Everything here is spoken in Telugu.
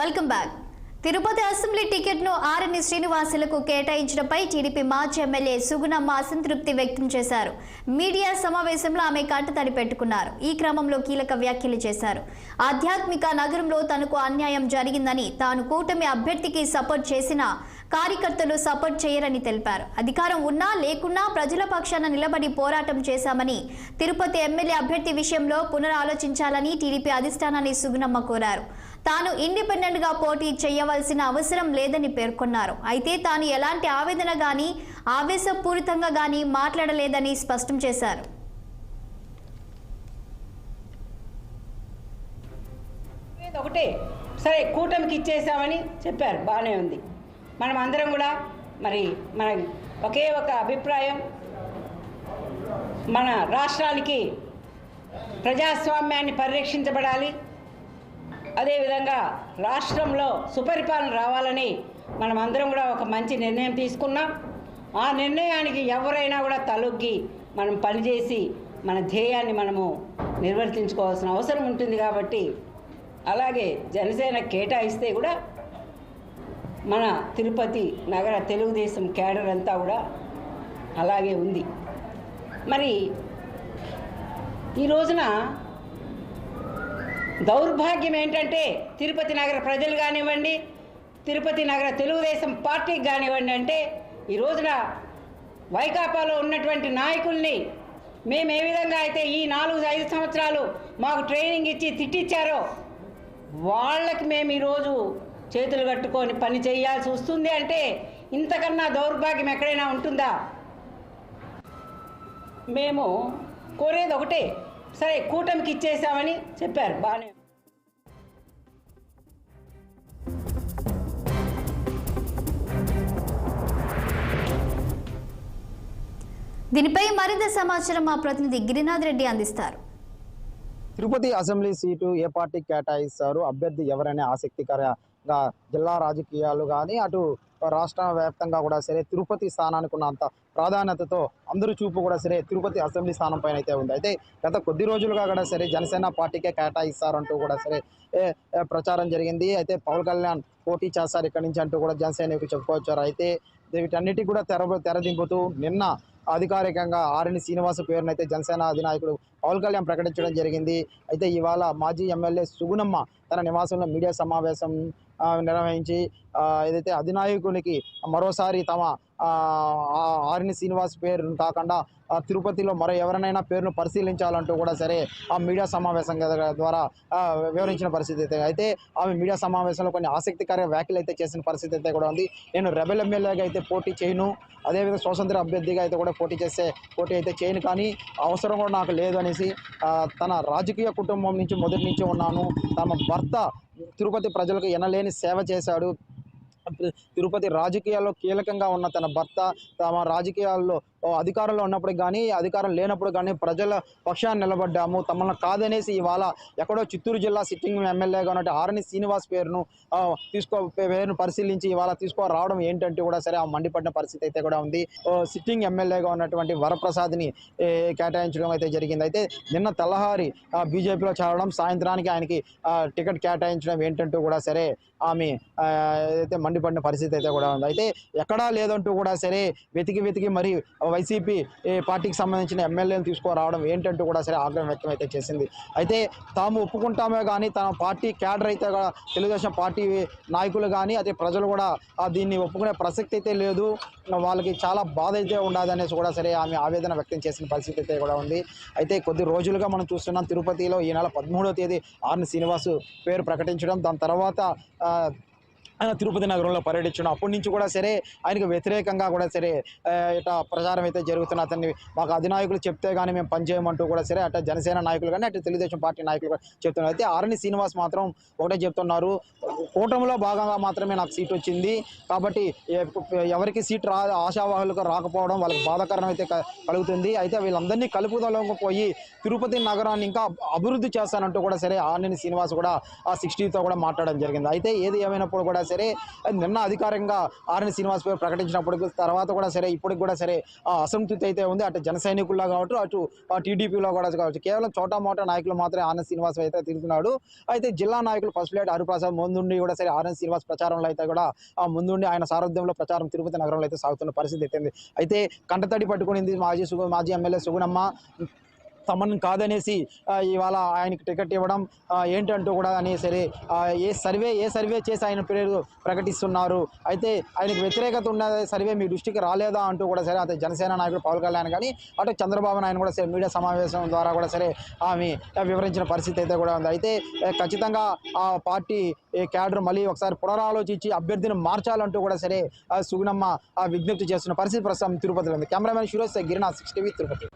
Welcome back. తిరుపతి అసెంబ్లీ టికెట్ను ఆర్ఎన్ శ్రీనివాసులకు కేటాయించడంపై టీడీపీ మాజీ ఎమ్మెల్యే సుగుణమ్మ అసంతృప్తి వ్యక్తం చేశారు. మీడియా సమావేశంలో ఆమె కంటతడి పెట్టుకున్నారు. ఈ క్రమంలో కీలక వ్యాఖ్యలు చేశారు. ఆధ్యాత్మిక నగరంలో తనకు అన్యాయం జరిగిందని, తాను కూటమి అభ్యర్థికి సపోర్ట్ చేసినా కార్యకర్తలు సపోర్ట్ చేయరని తెలిపారు. అధికారం ఉన్నా లేకున్నా ప్రజల పక్షాన నిలబడి పోరాటం చేశామని, తిరుపతి ఎమ్మెల్యే అభ్యర్థి విషయంలో పునరాలోచించాలని టీడీపీ అధిష్టానాన్ని సుగుణమ్మ కోరారు. తాను ఇండిపెండెంట్ గా పోటీ చేయవలసిన అవసరం లేదని పేర్కొన్నారు. అయితే తాను ఎలాంటి ఆవేదన గాని ఆవేశపూరితంగా గాని మాట్లాడలేదని స్పష్టం చేశారు. ఒకటే సరే కూటమికి ఇచ్చేసామని చెప్పారు, బాగానే ఉంది. మనం అందరం కూడా మన ఒకే ఒక అభిప్రాయం, మన రాష్ట్రానికి ప్రజాస్వామ్యాన్ని పరిరక్షించబడాలి, అదేవిధంగా రాష్ట్రంలో సుపరిపాలన రావాలని మనం అందరం కూడా ఒక మంచి నిర్ణయం తీసుకున్నాం. ఆ నిర్ణయానికి ఎవరైనా కూడా తలొగ్గి మనం పనిచేసి మన ధ్యేయాన్ని మనము నిర్వర్తించుకోవాల్సిన అవసరం ఉంటుంది. కాబట్టి అలాగే జనసేన కేటాయిస్తే కూడా మన తిరుపతి నగర తెలుగుదేశం క్యాడర్ అంతా కూడా అలాగే ఉంది. మరి ఈ రోజున దౌర్భాగ్యం ఏంటంటే తిరుపతి నగర ప్రజలు కానివ్వండి, తిరుపతి నగర తెలుగుదేశం పార్టీకి కానివ్వండి, అంటే ఈ రోజున వైకాపాలో ఉన్నటువంటి నాయకుల్ని మేము ఏ విధంగా అయితే ఈ 4-5 సంవత్సరాలు మాకు ట్రైనింగ్ ఇచ్చి తిట్టించారో వాళ్ళకి మేము ఈరోజు చేతులు కట్టుకొని పని చేయాల్సి వస్తుంది. అంటే ఇంతకన్నా దౌర్భాగ్యం ఎక్కడైనా ఉంటుందా? మేము కోరేది ఒకటే, సరే కూటమికి ఇచ్చేసామని చెప్పారు, బాగానే. దీనిపై మరింత సమాచారం మా ప్రతినిధి గిరినాథ్ రెడ్డి అందిస్తారు. తిరుపతి అసెంబ్లీ సీటు ఏ పార్టీకి కేటాయిస్తారు, అభ్యర్థి ఎవరైనా ఆసక్తికరంగా జిల్లా రాజకీయాలు కానీ అటు రాష్ట్ర వ్యాప్తంగా కూడా సరే తిరుపతి స్థానానికి ఉన్నంత ప్రాధాన్యతతో అందరూ చూపు కూడా సరే తిరుపతి అసెంబ్లీ స్థానం పైన అయితే ఉంది. అయితే గత కొద్ది రోజులుగా కూడా సరే జనసేన పార్టీకే కేటాయిస్తారంటూ కూడా సరే ప్రచారం జరిగింది. అయితే పవన్ కళ్యాణ్ పోటీ చేస్తారు ఇక్కడి నుంచి అంటూ కూడా జనసేనకు చెప్పుకొచ్చారు. అయితే వీటన్నిటికీ కూడా తెరదింపుతూ నిన్న అధికారికంగా ఆర్ఎన్ శ్రీనివాస్ పేరునైతే జనసేన అధినాయకుడు పవన్ కళ్యాణ్ ప్రకటించడం జరిగింది. అయితే ఇవాళ మాజీ ఎమ్మెల్యే సుగుణమ్మ తన నివాసంలో మీడియా సమావేశం నిర్వహించి ఏదైతే అధినాయకునికి మరోసారి తమ ఆర్ఎన్ శ్రీనివాస్ పేరు కాకుండా తిరుపతిలో మరో ఎవరినైనా పేరును పరిశీలించాలంటూ కూడా సరే ఆ మీడియా సమావేశం ద్వారా వివరించిన పరిస్థితి అయితే ఆమె మీడియా సమావేశంలో కొన్ని ఆసక్తికర వ్యాఖ్యలు అయితే చేసిన పరిస్థితి అయితే కూడా ఉంది. నేను రెబెల్ ఎమ్మెల్యేగా అయితే పోటీ చేయను, అదేవిధంగా స్వతంత్ర అభ్యర్థిగా అయితే కూడా పోటీ అయితే చేయను, కానీ అవసరం కూడా నాకు లేదు అనేసి తన రాజకీయ కుటుంబం నుంచి మొదటి నుంచి ఉన్నాను, తమ భర్త తిరుపతి ప్రజలకు ఎనలేని సేవ చేశాడు, తిరుపతి రాజకీయాల్లో కీలకంగా ఉన్న తన భర్త తమ రాజకీయాల్లో అధికారంలో ఉన్నప్పుడు కానీ అధికారం లేనప్పుడు కానీ ప్రజల పక్షాన్ని నిలబడ్డాము, తమను కాదనేసి ఇవాళ ఎక్కడో చిత్తూరు జిల్లా సిట్టింగ్ ఎమ్మెల్యేగా ఉన్నట్టు ఆర్ఎన్ శ్రీనివాస్ పేరును పరిశీలించి ఇవాళ రావడం ఏంటంటే కూడా సరే ఆ మండిపడిన పరిస్థితి అయితే కూడా ఉంది. సిట్టింగ్ ఎమ్మెల్యేగా ఉన్నటువంటి వరప్రసాద్ని కేటాయించడం అయితే జరిగింది. అయితే నిన్న తెల్లహారి బీజేపీలో చేరడం, సాయంత్రానికి ఆయనకి టికెట్ కేటాయించడం ఏంటంటూ కూడా సరే ఆమె ఏదైతే మండిపడిన పరిస్థితి అయితే కూడా ఉంది. అయితే ఎక్కడా లేదంటూ కూడా సరే వెతికి మరి వైసీపీ పార్టీకి సంబంధించిన ఎమ్మెల్యేలు తీసుకురావడం ఏంటంటూ కూడా సరే ఆగ్రహం వ్యక్తం అయితే చేసింది. అయితే తాము ఒప్పుకుంటామే కానీ తన పార్టీ క్యాడర్ అయితే తెలుగుదేశం పార్టీ నాయకులు కానీ అదే ప్రజలు కూడా దీన్ని ఒప్పుకునే ప్రసక్తి అయితే లేదు, వాళ్ళకి చాలా బాధ అయితే ఉండదు అనేసి కూడా సరే ఆమె ఆవేదన వ్యక్తం చేసిన పరిస్థితి అయితే కూడా ఉంది. అయితే కొద్ది రోజులుగా మనం చూస్తున్నాం తిరుపతిలో ఈ నెల 13వ తేదీ ఆర్ఎన్ శ్రీనివాస్ పేరు ప్రకటించడం, దాని తర్వాత ఆయన తిరుపతి నగరంలో పర్యటించడం, అప్పటి నుంచి కూడా సరే ఆయనకు వ్యతిరేకంగా కూడా సరే ఇట్లా ప్రచారం అయితే జరుగుతున్న అతన్ని మాకు అధినాయకులు చెప్తే కానీ మేము పనిచేయమంటూ కూడా సరే అటు జనసేన నాయకులు కానీ అటు తెలుగుదేశం పార్టీ నాయకులు కూడా చెప్తున్నారు. అయితే ఆర్ఎన్ శ్రీనివాస్ మాత్రం ఒకటే చెప్తున్నారు, కూటమిలో భాగంగా మాత్రమే నాకు సీట్ వచ్చింది కాబట్టి ఎవరికి సీట్ ఆశావాహులకు రాకపోవడం వాళ్ళకి బాధాకరం అయితే కలుగుతుంది. అయితే వీళ్ళందరినీ కలుపుదలకు పోయి తిరుపతి నగరాన్ని ఇంకా అభివృద్ధి చేస్తానంటూ కూడా సరే ఆర్ఎన్ శ్రీనివాస్ కూడా ఆ 60తో కూడా మాట్లాడడం జరిగింది. అయితే ఏది ఏమైనప్పుడు కూడా సరే నిన్న అధికారికంగా ఆర్ఎన్ శ్రీనివాస్ పేరు ప్రకటించినప్పటికీ తర్వాత కూడా సరే ఇప్పటికి కూడా సరే అసంతృప్తి అయితే ఉంది. అటు జన సైనికుల్లో కావచ్చు, అటు టీడీపీలో కూడా కావచ్చు. కేవలం చోటా మోటా నాయకులు మాత్రమే ఆర్ఎన్ శ్రీనివాస్ అయితే తిరుగుతున్నాడు. అయితే జిల్లా నాయకులు ఫస్ట్ లేట్ హరిప్రసాద్ ముందుండి కూడా సరే ఆర్ఎన్ శ్రీనివాస్ ప్రచారంలో అయితే కూడా ముందుండి ఆయన సారథ్యంలో ప్రచారం తిరుపతి నగరంలో అయితే సాగుతున్న పరిస్థితి అయితే కంటతడి పట్టుకునింది మాజీ ఎమ్మెల్యే సుగుణమ్మ. తమను కాదనేసి ఇవాళ ఆయనకి టికెట్ ఇవ్వడం ఏంటంటూ కూడా అని సరే ఏ సర్వే చేసి ఆయన పేరు ప్రకటిస్తున్నారు. అయితే ఆయనకు వ్యతిరేకత ఉన్న సర్వే మీ దృష్టికి రాలేదా అంటూ కూడా సరే అదే జనసేన నాయకుడు పవన్ కళ్యాణ్ కానీ అటు చంద్రబాబు నాయుడు కూడా సరే మీడియా సమావేశం ద్వారా కూడా సరే ఆమె వివరించిన పరిస్థితి అయితే కూడా ఉంది. అయితే ఖచ్చితంగా ఆ పార్టీ క్యాడర్ మళ్ళీ ఒకసారి పునరాలోచించి అభ్యర్థిని మార్చాలంటూ కూడా సరే సుగుణమ్మ విజ్ఞప్తి చేస్తున్న పరిస్థితి ప్రస్తుతం తిరుపతిలో ఉంది. Cameraman Shiroj Girinath 6 TV Tirupati.